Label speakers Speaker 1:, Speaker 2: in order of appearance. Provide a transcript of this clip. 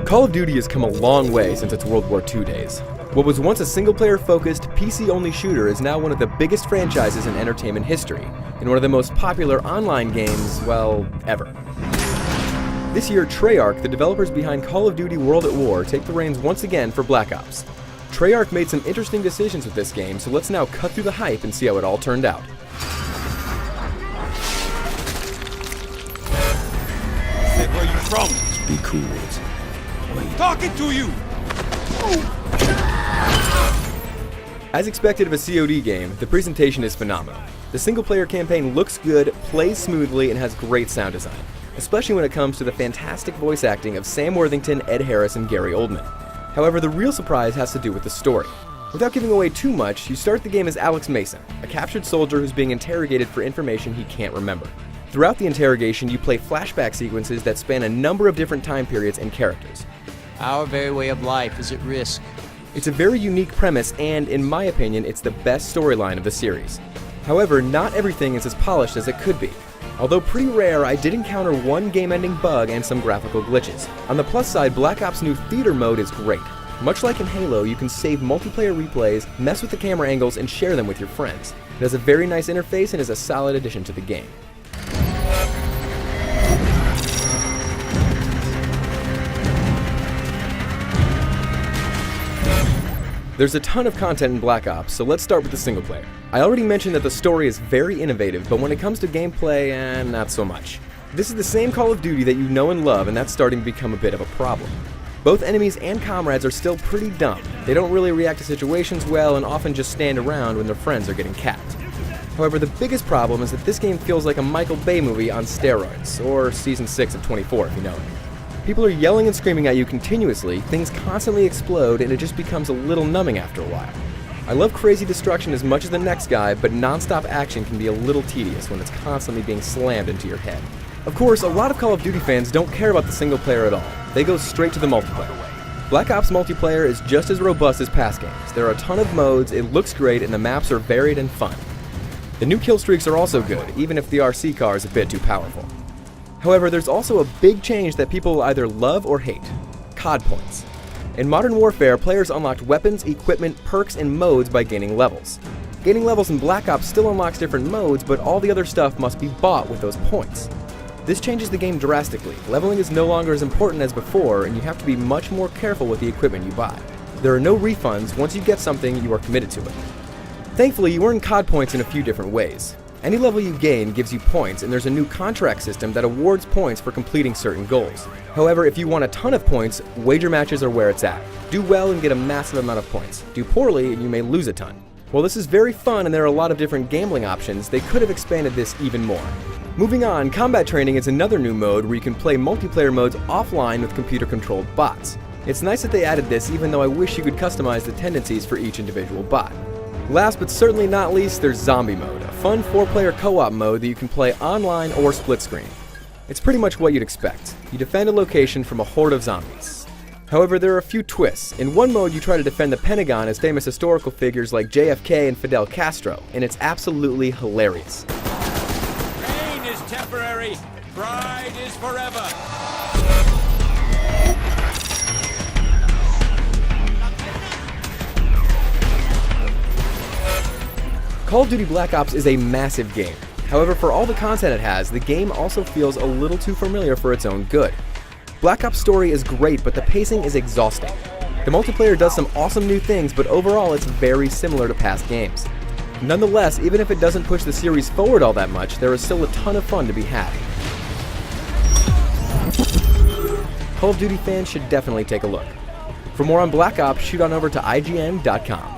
Speaker 1: Call of Duty has come a long way since its World War II days. What was once a single-player focused, PC-only shooter is now one of the biggest franchises in entertainment history, and one of the most popular online games, well, ever. This year, Treyarch, the developers behind Call of Duty World at War, take the reins once again for Black Ops. Treyarch made some interesting decisions with this game, so let's now cut through the hype and see how it all turned out.
Speaker 2: Say where you from?
Speaker 3: Be cool.
Speaker 2: Talking to you!
Speaker 1: As expected of a COD game, the presentation is phenomenal. The single-player campaign looks good, plays smoothly, and has great sound design, especially when it comes to the fantastic voice acting of Sam Worthington, Ed Harris, and Gary Oldman. However, the real surprise has to do with the story. Without giving away too much, you start the game as Alex Mason, a captured soldier who's being interrogated for information he can't remember. Throughout the interrogation, you play flashback sequences that span a number of different time periods and characters.
Speaker 4: Our very way of life is at risk.
Speaker 1: It's a very unique premise, and in my opinion, it's the best storyline of the series. However, not everything is as polished as it could be. Although pretty rare, I did encounter one game-ending bug and some graphical glitches. On the plus side, Black Ops' new theater mode is great. Much like in Halo, you can save multiplayer replays, mess with the camera angles, and share them with your friends. It has a very nice interface and is a solid addition to the game. There's a ton of content in Black Ops, so let's start with the single player. I already mentioned that the story is very innovative, but when it comes to gameplay, not so much. This is the same Call of Duty that you know and love, and that's starting to become a bit of a problem. Both enemies and comrades are still pretty dumb. They don't really react to situations well and often just stand around when their friends are getting capped. However, the biggest problem is that this game feels like a Michael Bay movie on steroids, or Season 6 of 24 if you know it. People are yelling and screaming at you continuously, things constantly explode, and it just becomes a little numbing after a while. I love crazy destruction as much as the next guy, but non-stop action can be a little tedious when it's constantly being slammed into your head. Of course, a lot of Call of Duty fans don't care about the single player at all. They go straight to the multiplayer. Black Ops multiplayer is just as robust as past games. There are a ton of modes, it looks great, and the maps are varied and fun. The new kill streaks are also good, even if the RC car is a bit too powerful. However, there's also a big change that people will either love or hate: COD points. In Modern Warfare, players unlocked weapons, equipment, perks, and modes by gaining levels. Gaining levels in Black Ops still unlocks different modes, but all the other stuff must be bought with those points. This changes the game drastically. Leveling is no longer as important as before, and you have to be much more careful with the equipment you buy. There are no refunds. Once you get something, you are committed to it. Thankfully, you earn COD points in a few different ways. Any level you gain gives you points, and there's a new contract system that awards points for completing certain goals. However, if you want a ton of points, wager matches are where it's at. Do well and get a massive amount of points. Do poorly and you may lose a ton. While this is very fun and there are a lot of different gambling options, they could have expanded this even more. Moving on, combat training is another new mode where you can play multiplayer modes offline with computer-controlled bots. It's nice that they added this, even though I wish you could customize the tendencies for each individual bot. Last but certainly not least, there's Zombie Mode, a fun 4-player co-op mode that you can play online or split screen. It's pretty much what you'd expect. You defend a location from a horde of zombies. However, there are a few twists. In one mode, you try to defend the Pentagon as famous historical figures like JFK and Fidel Castro, and it's absolutely hilarious.
Speaker 2: Pain is temporary, pride is forever.
Speaker 1: Call of Duty Black Ops is a massive game. However, for all the content it has, the game also feels a little too familiar for its own good. Black Ops' story is great, but the pacing is exhausting. The multiplayer does some awesome new things, but overall it's very similar to past games. Nonetheless, even if it doesn't push the series forward all that much, there is still a ton of fun to be had. Call of Duty fans should definitely take a look. For more on Black Ops, shoot on over to IGN.com.